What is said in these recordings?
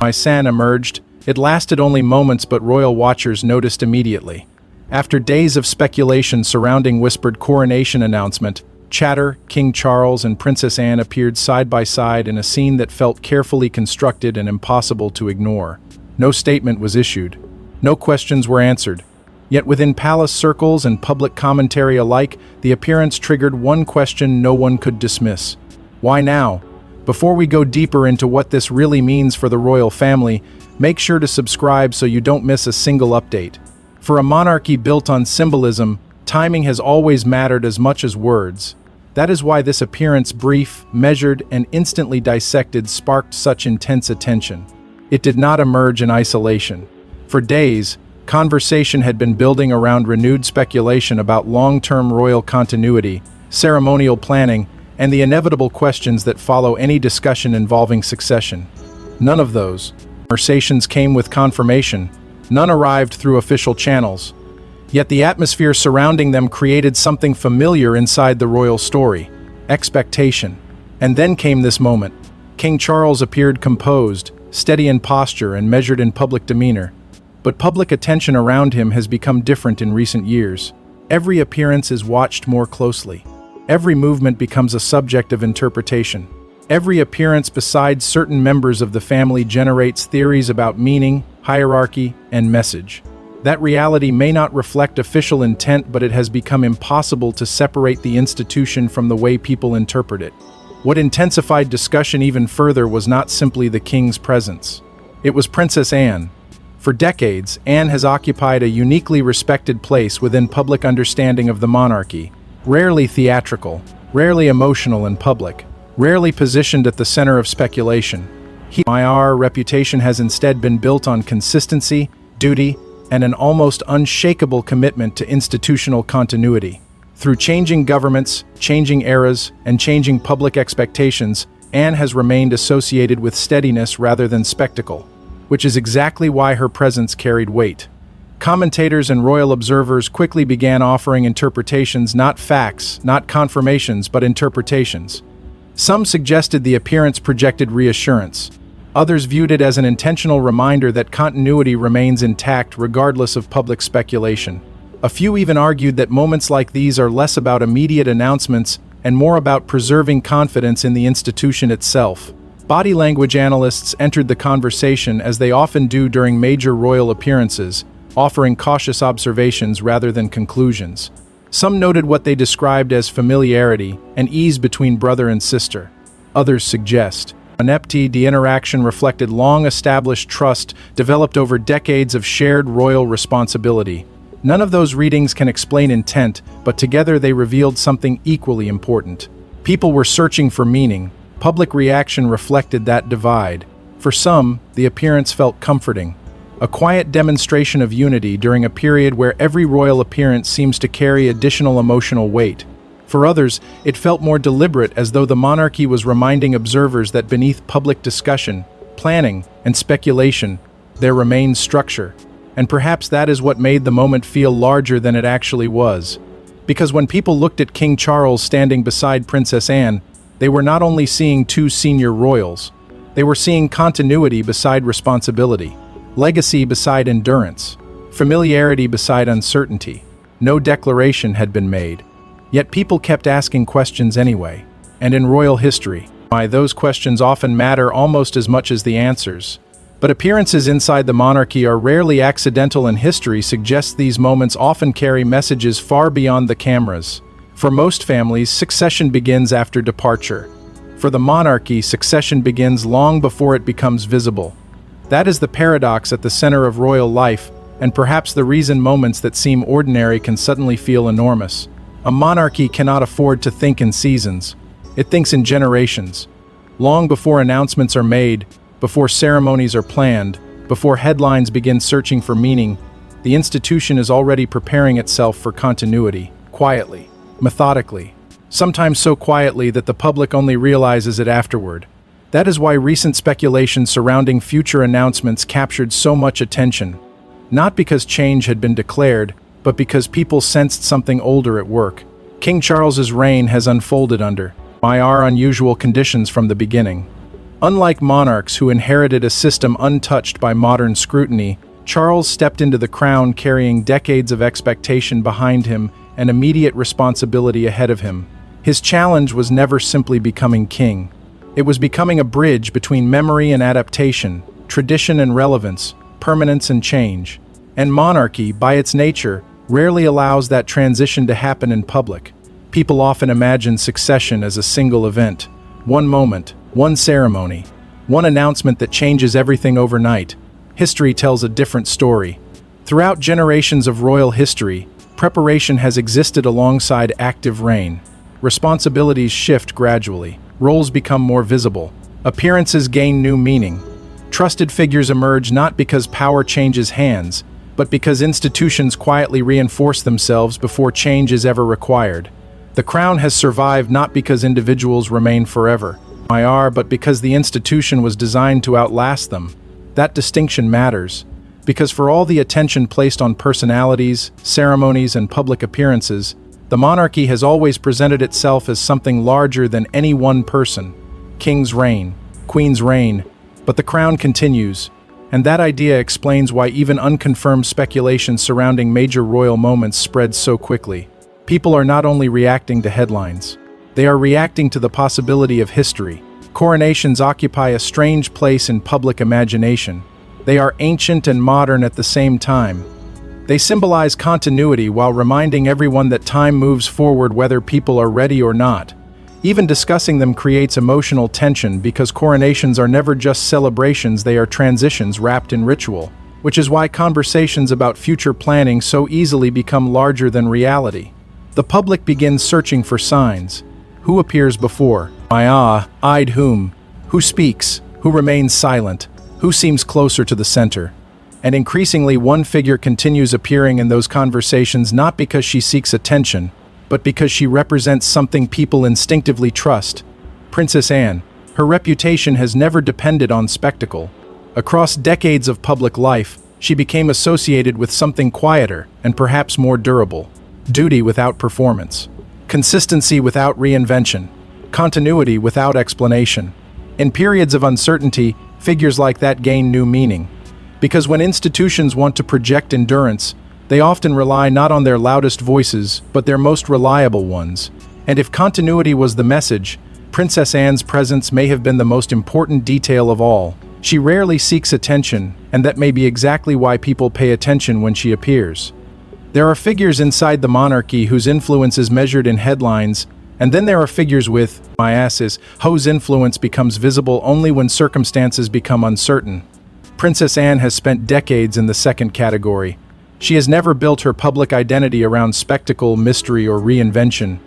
My son emerged. It lasted only moments, but royal watchers noticed immediately. After days of speculation surrounding whispered coronation announcement, chatter, King Charles and Princess Anne appeared side by side in a scene that felt carefully constructed and impossible to ignore. No statement was issued. No questions were answered. Yet within palace circles and public commentary alike, the appearance triggered one question no one could dismiss. Why now? Before we go deeper into what this really means for the royal family, make sure to subscribe so you don't miss a single update. For a monarchy built on symbolism, timing has always mattered as much as words. That is why this appearance, brief, measured, and instantly dissected, sparked such intense attention. It did not emerge in isolation. For days, conversation had been building around renewed speculation about long-term royal continuity, ceremonial planning, and the inevitable questions that follow any discussion involving succession. None of those conversations came with confirmation. None arrived through official channels. Yet the atmosphere surrounding them created something familiar inside the royal story: expectation. And then came this moment. King Charles appeared composed, steady in posture, and measured in public demeanor. But public attention around him has become different in recent years. Every appearance is watched more closely. Every movement becomes a subject of interpretation. Every appearance besides certain members of the family generates theories about meaning, hierarchy, and message. That reality may not reflect official intent, but it has become impossible to separate the institution from the way people interpret it. What intensified discussion even further was not simply the king's presence. It was Princess Anne. For decades, Anne has occupied a uniquely respected place within public understanding of the monarchy. Rarely theatrical, rarely emotional in public, rarely positioned at the center of speculation. Her reputation has instead been built on consistency, duty, and an almost unshakable commitment to institutional continuity. Through changing governments, changing eras, and changing public expectations, Anne has remained associated with steadiness rather than spectacle, which is exactly why her presence carried weight. Commentators and royal observers quickly began offering interpretations, not facts, not confirmations, but interpretations. Some suggested the appearance projected reassurance. Others viewed it as an intentional reminder that continuity remains intact regardless of public speculation. A few even argued that moments like these are less about immediate announcements and more about preserving confidence in the institution itself. Body language analysts entered the conversation as they often do during major royal appearances, offering cautious observations rather than conclusions. Some noted what they described as familiarity and ease between brother and sister. Others suggest the interaction reflected long-established trust developed over decades of shared royal responsibility. None of those readings can explain intent, but together they revealed something equally important. People were searching for meaning. Public reaction reflected that divide. For some, the appearance felt comforting, a quiet demonstration of unity during a period where every royal appearance seems to carry additional emotional weight. For others, it felt more deliberate, as though the monarchy was reminding observers that beneath public discussion, planning, and speculation, there remains structure. And perhaps that is what made the moment feel larger than it actually was. Because when people looked at King Charles standing beside Princess Anne, they were not only seeing two senior royals, they were seeing continuity beside responsibility, legacy beside endurance, familiarity beside uncertainty. No declaration had been made. Yet people kept asking questions anyway. And in royal history, those questions often matter almost as much as the answers. But appearances inside the monarchy are rarely accidental, and history suggests these moments often carry messages far beyond the cameras. For most families, succession begins after departure. For the monarchy, succession begins long before it becomes visible. That is the paradox at the center of royal life, and perhaps the reason moments that seem ordinary can suddenly feel enormous. A monarchy cannot afford to think in seasons. It thinks in generations. Long before announcements are made, before ceremonies are planned, before headlines begin searching for meaning, the institution is already preparing itself for continuity, quietly, methodically, sometimes so quietly that the public only realizes it afterward. That is why recent speculation surrounding future announcements captured so much attention. Not because change had been declared, but because people sensed something older at work. King Charles's reign has unfolded under unusual conditions from the beginning. Unlike monarchs who inherited a system untouched by modern scrutiny, Charles stepped into the crown carrying decades of expectation behind him and immediate responsibility ahead of him. His challenge was never simply becoming king. It was becoming a bridge between memory and adaptation, tradition and relevance, permanence and change. And monarchy, by its nature, rarely allows that transition to happen in public. People often imagine succession as a single event, one moment, one ceremony, one announcement that changes everything overnight. History tells a different story. Throughout generations of royal history, preparation has existed alongside active reign. Responsibilities shift gradually, roles become more visible, appearances gain new meaning. Trusted figures emerge not because power changes hands, but because institutions quietly reinforce themselves before change is ever required. The crown has survived not because individuals remain forever, but because the institution was designed to outlast them. That distinction matters, because for all the attention placed on personalities, ceremonies, and public appearances, the monarchy has always presented itself as something larger than any one person. Kings reign, queens reign, but the crown continues, and that idea explains why even unconfirmed speculation surrounding major royal moments spreads so quickly. People are not only reacting to headlines, they are reacting to the possibility of history. Coronations occupy a strange place in public imagination. They are ancient and modern at the same time. They symbolize continuity while reminding everyone that time moves forward whether people are ready or not. Even discussing them creates emotional tension because coronations are never just celebrations, they are transitions wrapped in ritual, which is why conversations about future planning so easily become larger than reality. The public begins searching for signs. Who appears before? Eyed whom? Who speaks? Who remains silent? Who seems closer to the center? And increasingly, one figure continues appearing in those conversations not because she seeks attention, but because she represents something people instinctively trust. Princess Anne. Her reputation has never depended on spectacle. Across decades of public life, she became associated with something quieter and perhaps more durable. Duty without performance. Consistency without reinvention. Continuity without explanation. In periods of uncertainty, figures like that gain new meaning. Because when institutions want to project endurance, they often rely not on their loudest voices, but their most reliable ones. And if continuity was the message, Princess Anne's presence may have been the most important detail of all. She rarely seeks attention, and that may be exactly why people pay attention when she appears. There are figures inside the monarchy whose influence is measured in headlines, and then there are figures with, whose influence becomes visible only when circumstances become uncertain. Princess Anne has spent decades in the second category. She has never built her public identity around spectacle, mystery, or reinvention.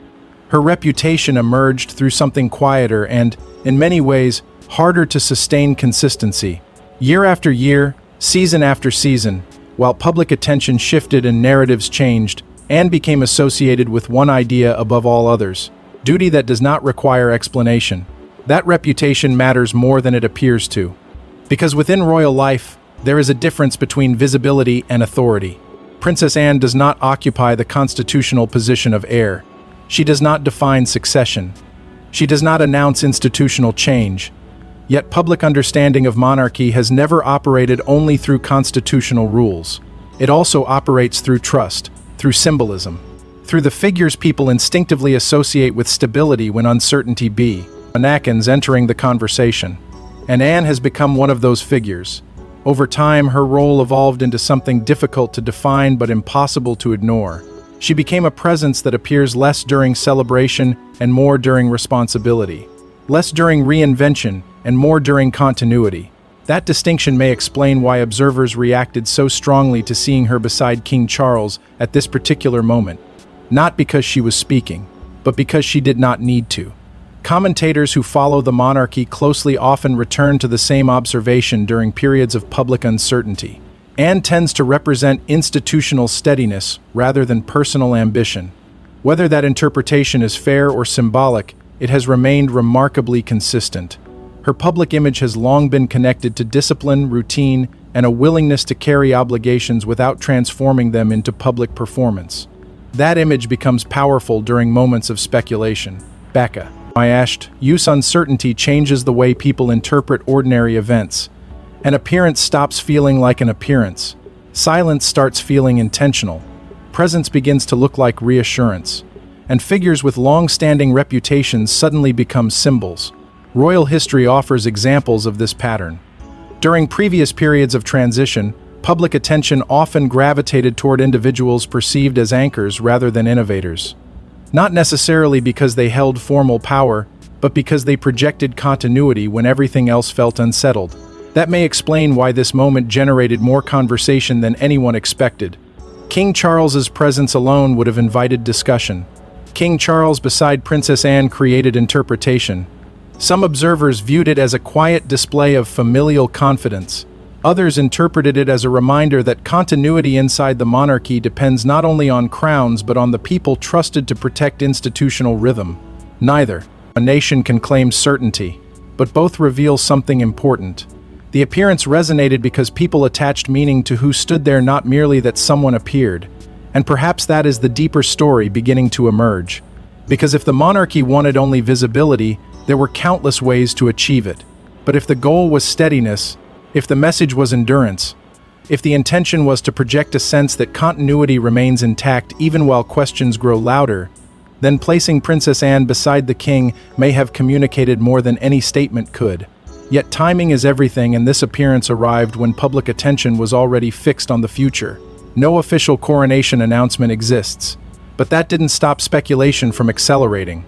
Her reputation emerged through something quieter and, in many ways, harder to sustain consistency. Year after year, season after season, while public attention shifted and narratives changed, Anne became associated with one idea above all others: duty that does not require explanation. That reputation matters more than it appears to. Because within royal life, there is a difference between visibility and authority. Princess Anne does not occupy the constitutional position of heir. She does not define succession. She does not announce institutional change. Yet public understanding of monarchy has never operated only through constitutional rules. It also operates through trust, through symbolism, through the figures people instinctively associate with stability when uncertainty be. Anakin's entering the conversation. And Anne has become one of those figures. Over time, her role evolved into something difficult to define but impossible to ignore. She became a presence that appears less during celebration and more during responsibility, less during reinvention and more during continuity. That distinction may explain why observers reacted so strongly to seeing her beside King Charles at this particular moment, not because she was speaking, but because she did not need to. Commentators who follow the monarchy closely often return to the same observation during periods of public uncertainty. Anne tends to represent institutional steadiness rather than personal ambition. Whether that interpretation is fair or symbolic, it has remained remarkably consistent. Her public image has long been connected to discipline, routine, and a willingness to carry obligations without transforming them into public performance. That image becomes powerful during moments of speculation. Becca. Use uncertainty changes the way people interpret ordinary events. An appearance stops feeling like an appearance. Silence starts feeling intentional. Presence begins to look like reassurance. And figures with long-standing reputations suddenly become symbols. Royal history offers examples of this pattern. During previous periods of transition, public attention often gravitated toward individuals perceived as anchors rather than innovators. Not necessarily because they held formal power, but because they projected continuity when everything else felt unsettled. That may explain why this moment generated more conversation than anyone expected. King Charles's presence alone would have invited discussion. King Charles beside Princess Anne created interpretation. Some observers viewed it as a quiet display of familial confidence. Others interpreted it as a reminder that continuity inside the monarchy depends not only on crowns but on the people trusted to protect institutional rhythm. Neither. A nation can claim certainty, but both reveal something important. The appearance resonated because people attached meaning to who stood there, not merely that someone appeared. And perhaps that is the deeper story beginning to emerge. Because if the monarchy wanted only visibility, there were countless ways to achieve it. But if the goal was steadiness, if the message was endurance, if the intention was to project a sense that continuity remains intact even while questions grow louder, then placing Princess Anne beside the king may have communicated more than any statement could. Yet timing is everything, and this appearance arrived when public attention was already fixed on the future. No official coronation announcement exists, but that didn't stop speculation from accelerating.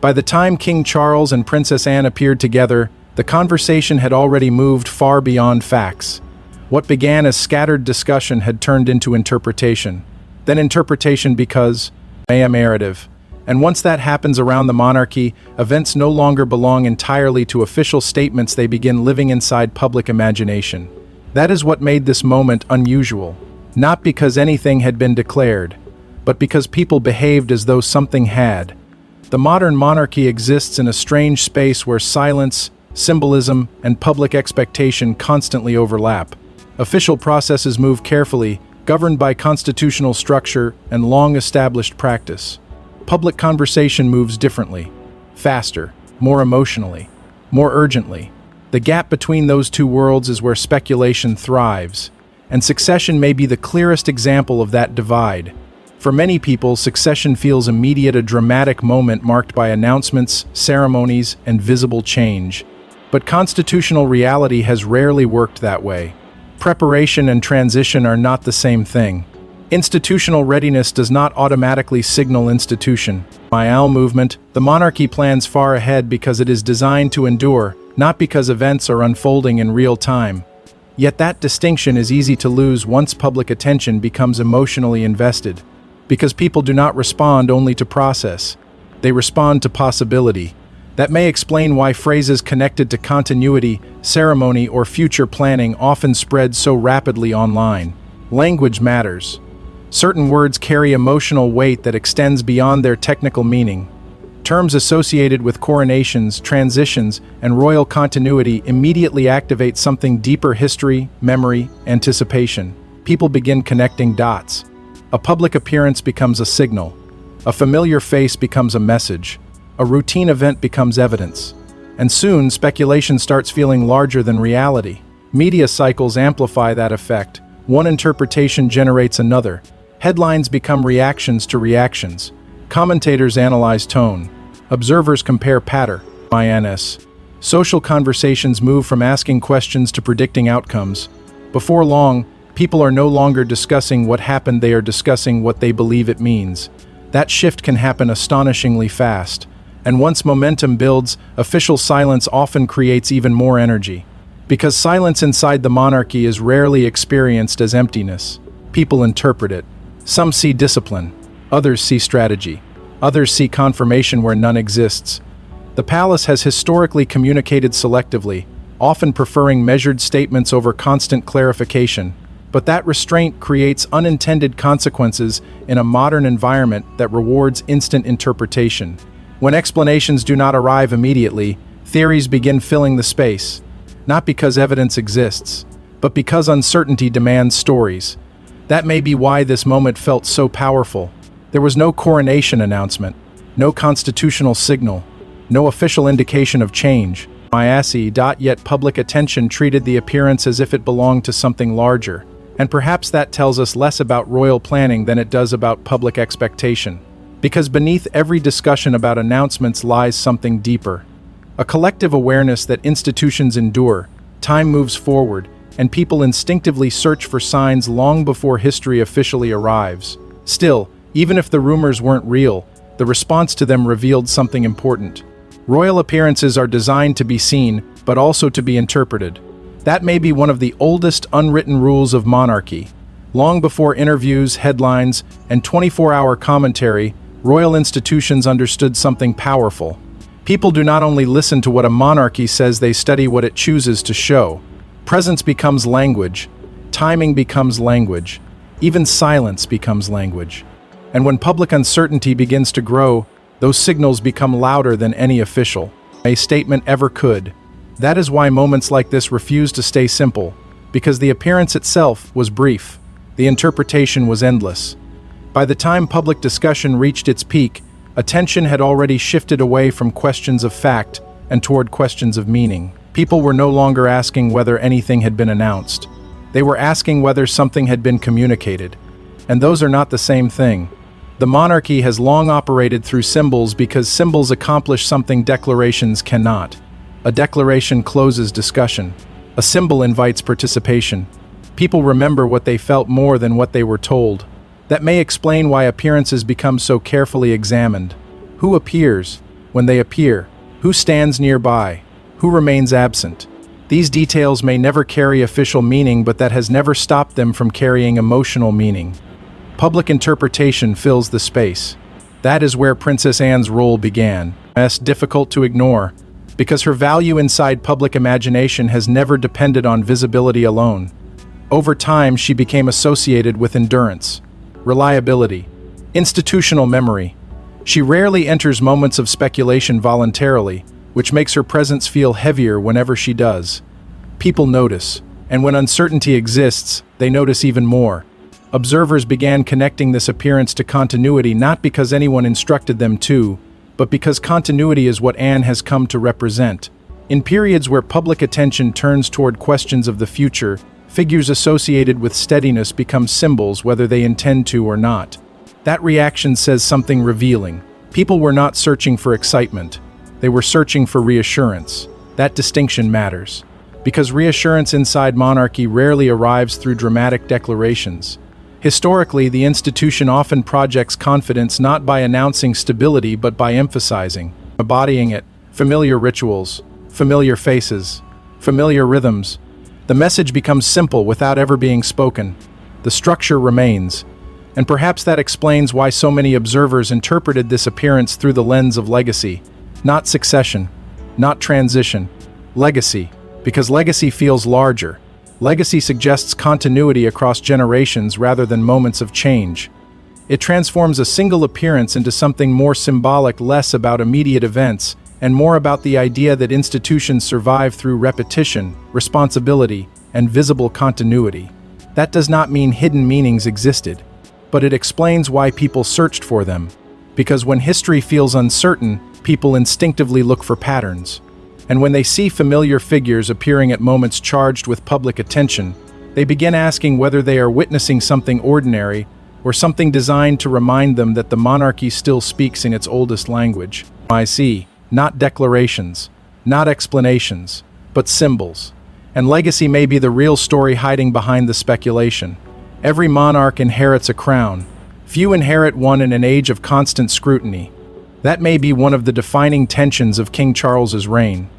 By the time King Charles and Princess Anne appeared together, the conversation had already moved far beyond facts. What began as scattered discussion had turned into interpretation. Then interpretation because a narrative. And once that happens around the monarchy, events no longer belong entirely to official statements, they begin living inside public imagination. That is what made this moment unusual. Not because anything had been declared, but because people behaved as though something had. The modern monarchy exists in a strange space where silence, symbolism, and public expectation constantly overlap. Official processes move carefully, governed by constitutional structure and long-established practice. Public conversation moves differently, faster, more emotionally, more urgently. The gap between those two worlds is where speculation thrives, and succession may be the clearest example of that divide. For many people, succession feels immediate, a dramatic moment marked by announcements, ceremonies, and visible change. But constitutional reality has rarely worked that way. Preparation and transition are not the same thing. Institutional readiness does not automatically signal institution. Movement, the monarchy plans far ahead because it is designed to endure, not because events are unfolding in real time. Yet that distinction is easy to lose once public attention becomes emotionally invested. Because people do not respond only to process. They respond to possibility. That may explain why phrases connected to continuity, ceremony, or future planning often spread so rapidly online. Language matters. Certain words carry emotional weight that extends beyond their technical meaning. Terms associated with coronations, transitions, and royal continuity immediately activate something deeper: history, memory, anticipation. People begin connecting dots. A public appearance becomes a signal. A familiar face becomes a message. A routine event becomes evidence. And soon, speculation starts feeling larger than reality. Media cycles amplify that effect. One interpretation generates another. Headlines become reactions to reactions. Commentators analyze tone. Observers compare patterns. Social conversations move from asking questions to predicting outcomes. Before long, people are no longer discussing what happened, they are discussing what they believe it means. That shift can happen astonishingly fast. And once momentum builds, official silence often creates even more energy. Because silence inside the monarchy is rarely experienced as emptiness. People interpret it. Some see discipline. Others see strategy. Others see confirmation where none exists. The palace has historically communicated selectively, often preferring measured statements over constant clarification. But that restraint creates unintended consequences in a modern environment that rewards instant interpretation. When explanations do not arrive immediately, theories begin filling the space, not because evidence exists, but because uncertainty demands stories. That may be why this moment felt so powerful. There was no coronation announcement, no constitutional signal, No official indication of change. Yet public attention treated the appearance as if it belonged to something larger. And perhaps that tells us less about royal planning than it does about public expectation. Because beneath every discussion about announcements lies something deeper. A collective awareness that institutions endure, time moves forward, and people instinctively search for signs long before history officially arrives. Still, even if the rumors weren't real, the response to them revealed something important. Royal appearances are designed to be seen, but also to be interpreted. That may be one of the oldest unwritten rules of monarchy. Long before interviews, headlines, and 24-hour commentary, royal institutions understood something powerful. People do not only listen to what a monarchy says, they study what it chooses to show. Presence becomes language. Timing becomes language. Even silence becomes language. And when public uncertainty begins to grow, those signals become louder than any official statement ever could. That is why moments like this refuse to stay simple, because the appearance itself was brief. The interpretation was endless. By the time public discussion reached its peak, attention had already shifted away from questions of fact and toward questions of meaning. People were no longer asking whether anything had been announced. They were asking whether something had been communicated. And those are not the same thing. The monarchy has long operated through symbols because symbols accomplish something declarations cannot. A declaration closes discussion. A symbol invites participation. People remember what they felt more than what they were told. That may explain why appearances become so carefully examined. Who appears? When they appear? Who stands nearby? Who remains absent? These details may never carry official meaning, but that has never stopped them from carrying emotional meaning. Public interpretation fills the space. That is where Princess Anne's role began. It's difficult to ignore, because her value inside public imagination has never depended on visibility alone. Over time, she became associated with endurance, reliability, institutional memory. She rarely enters moments of speculation voluntarily, which makes her presence feel heavier whenever she does. People notice, and when uncertainty exists, they notice even more. Observers began connecting this appearance to continuity not because anyone instructed them to, but because continuity is what Anne has come to represent. In periods where public attention turns toward questions of the future, figures associated with steadiness become symbols whether they intend to or not. That reaction says something revealing. People were not searching for excitement. They were searching for reassurance. That distinction matters, because reassurance inside monarchy rarely arrives through dramatic declarations. Historically, the institution often projects confidence not by announcing stability but by emphasizing, embodying it, familiar rituals, familiar faces, familiar rhythms. The message becomes simple without ever being spoken. The structure remains. And perhaps that explains why so many observers interpreted this appearance through the lens of legacy. Not succession, not transition, legacy, because legacy feels larger. Legacy suggests continuity across generations rather than moments of change. It transforms a single appearance into something more symbolic, less about immediate events, and more about the idea that institutions survive through repetition, responsibility, and visible continuity. That does not mean hidden meanings existed, but it explains why people searched for them. Because when history feels uncertain, people instinctively look for patterns. And when they see familiar figures appearing at moments charged with public attention, they begin asking whether they are witnessing something ordinary or something designed to remind them that the monarchy still speaks in its oldest language. I see, not declarations, not explanations, but symbols. And legacy may be the real story hiding behind the speculation. Every monarch inherits a crown. Few inherit one in an age of constant scrutiny. That may be one of the defining tensions of King Charles's reign.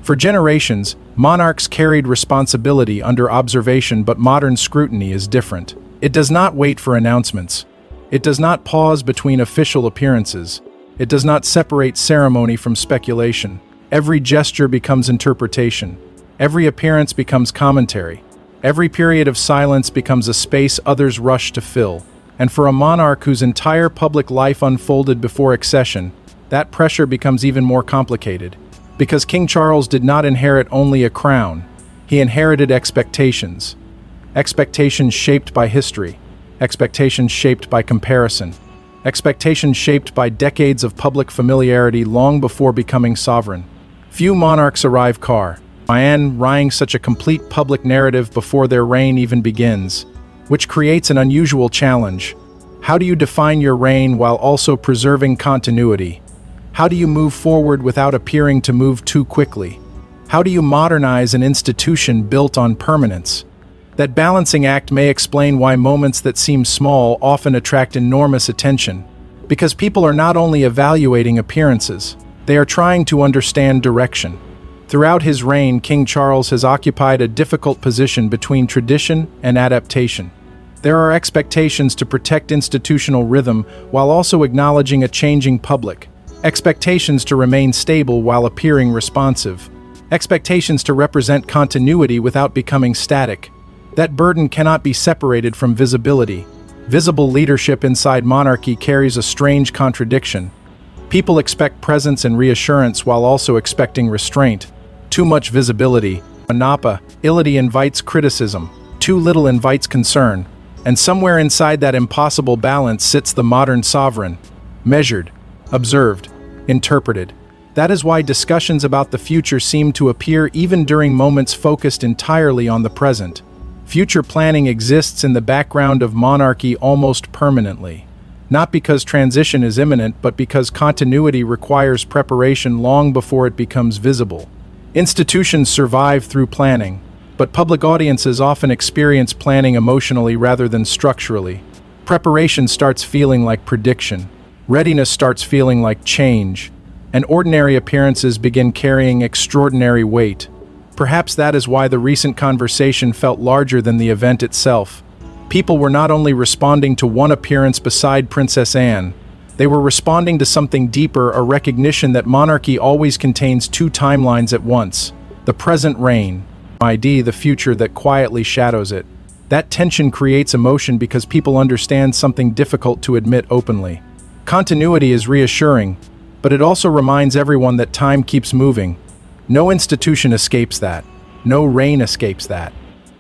For generations, monarchs carried responsibility under observation, but modern scrutiny is different. It does not wait for announcements. It does not pause between official appearances. It does not separate ceremony from speculation. Every gesture becomes interpretation. Every appearance becomes commentary. Every period of silence becomes a space others rush to fill. And for a monarch whose entire public life unfolded before accession, that pressure becomes even more complicated. Because King Charles did not inherit only a crown, he inherited expectations. Expectations shaped by history, expectations shaped by comparison, expectations shaped by decades of public familiarity long before becoming sovereign. Few monarchs arrive writing such a complete public narrative before their reign even begins, which creates an unusual challenge. How do you define your reign while also preserving continuity? How do you move forward without appearing to move too quickly? How do you modernize an institution built on permanence? That balancing act may explain why moments that seem small often attract enormous attention, because people are not only evaluating appearances, they are trying to understand direction. Throughout his reign, King Charles has occupied a difficult position between tradition and adaptation. There are expectations to protect institutional rhythm while also acknowledging a changing public, expectations to remain stable while appearing responsive, expectations to represent continuity without becoming static. That burden cannot be separated from visibility. Visible leadership inside monarchy carries a strange contradiction. People expect presence and reassurance while also expecting restraint. Too much visibility, ility invites criticism. Too little invites concern. And somewhere inside that impossible balance sits the modern sovereign. Measured, observed, interpreted. That is why discussions about the future seem to appear even during moments focused entirely on the present. Future planning exists in the background of monarchy almost permanently. Not because transition is imminent, but because continuity requires preparation long before it becomes visible. Institutions survive through planning, but public audiences often experience planning emotionally rather than structurally. Preparation starts feeling like prediction. Readiness starts feeling like change. And ordinary appearances begin carrying extraordinary weight. Perhaps that is why the recent conversation felt larger than the event itself. People were not only responding to one appearance beside Princess Anne, they were responding to something deeper, a recognition that monarchy always contains two timelines at once: the present reign, the future that quietly shadows it. That tension creates emotion because people understand something difficult to admit openly. Continuity is reassuring, but it also reminds everyone that time keeps moving. No institution escapes that. No reign escapes that.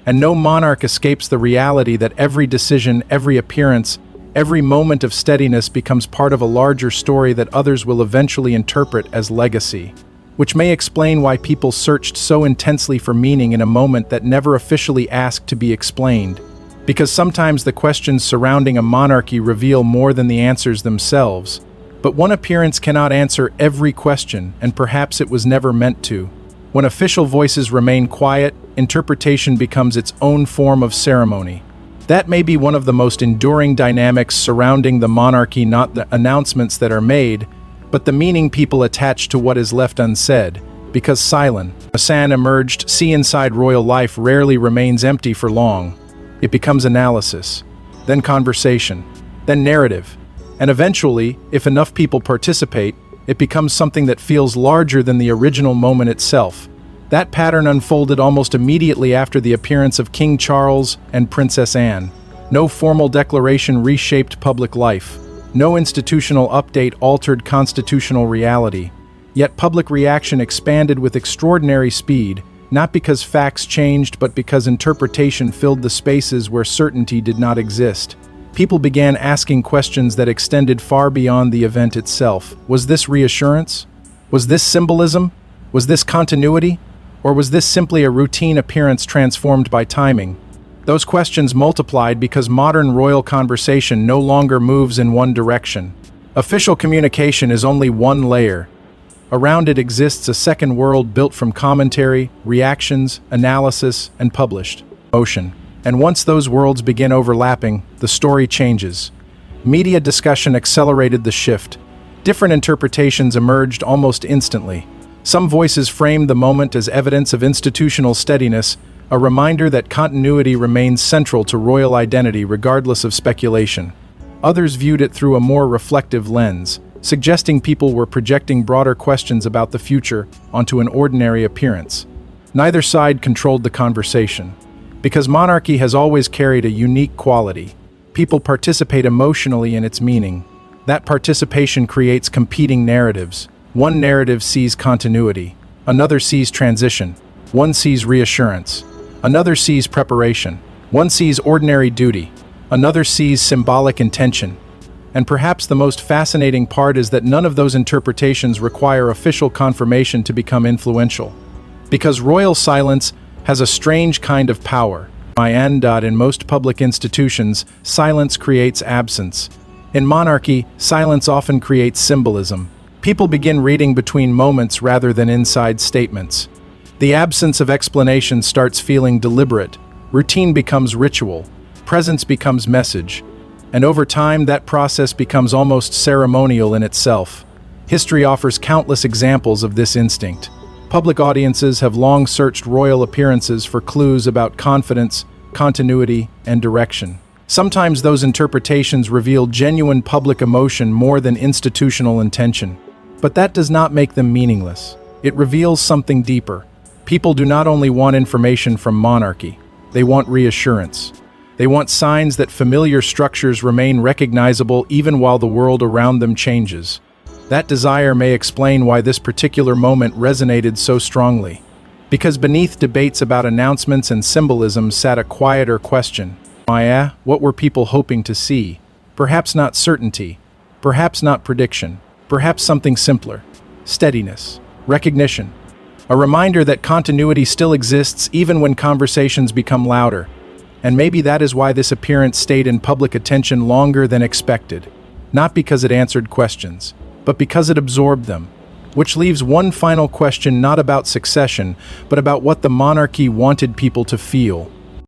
And no monarch escapes the reality that every decision, every appearance, every moment of steadiness becomes part of a larger story that others will eventually interpret as legacy. Which may explain why people searched so intensely for meaning in a moment that never officially asked to be explained. Because sometimes the questions surrounding a monarchy reveal more than the answers themselves. But one appearance cannot answer every question, and perhaps it was never meant to. When official voices remain quiet, interpretation becomes its own form of ceremony. That may be one of the most enduring dynamics surrounding the monarchy, not the announcements that are made, but the meaning people attach to what is left unsaid. Because silence emerged, see inside royal life rarely remains empty for long. It becomes analysis, then conversation, then narrative. And eventually, if enough people participate, it becomes something that feels larger than the original moment itself. That pattern unfolded almost immediately after the appearance of King Charles and Princess Anne. No formal declaration reshaped public life. No institutional update altered constitutional reality. Yet public reaction expanded with extraordinary speed, not because facts changed, but because interpretation filled the spaces where certainty did not exist. People began asking questions that extended far beyond the event itself. Was this reassurance? Was this symbolism? Was this continuity? Or was this simply a routine appearance transformed by timing? Those questions multiplied because modern royal conversation no longer moves in one direction. Official communication is only one layer. Around it exists a second world built from commentary, reactions, analysis, and published motion. And once those worlds begin overlapping, the story changes. Media discussion accelerated the shift. Different interpretations emerged almost instantly. Some voices framed the moment as evidence of institutional steadiness, a reminder that continuity remains central to royal identity regardless of speculation. Others viewed it through a more reflective lens, suggesting people were projecting broader questions about the future onto an ordinary appearance. Neither side controlled the conversation. Because monarchy has always carried a unique quality, people participate emotionally in its meaning. That participation creates competing narratives. One narrative sees continuity, another sees transition, one sees reassurance, another sees preparation, one sees ordinary duty, another sees symbolic intention. And perhaps the most fascinating part is that none of those interpretations require official confirmation to become influential. Because royal silence has a strange kind of power. In most public institutions, silence creates absence. In monarchy, silence often creates symbolism. People begin reading between moments rather than inside statements. The absence of explanation starts feeling deliberate. Routine becomes ritual. Presence becomes message. And over time, that process becomes almost ceremonial in itself. History offers countless examples of this instinct. Public audiences have long searched royal appearances for clues about confidence, continuity, and direction. Sometimes those interpretations reveal genuine public emotion more than institutional intention. But that does not make them meaningless. It reveals something deeper. People do not only want information from monarchy, they want reassurance. They want signs that familiar structures remain recognizable even while the world around them changes. That desire may explain why this particular moment resonated so strongly. Because beneath debates about announcements and symbolism sat a quieter question. What were people hoping to see? Perhaps not certainty, perhaps not prediction, perhaps something simpler. Steadiness, recognition. A reminder that continuity still exists even when conversations become louder. And maybe that is why this appearance stayed in public attention longer than expected. Not because it answered questions, but because it absorbed them. Which leaves one final question not about succession, but about what the monarchy wanted people to feel.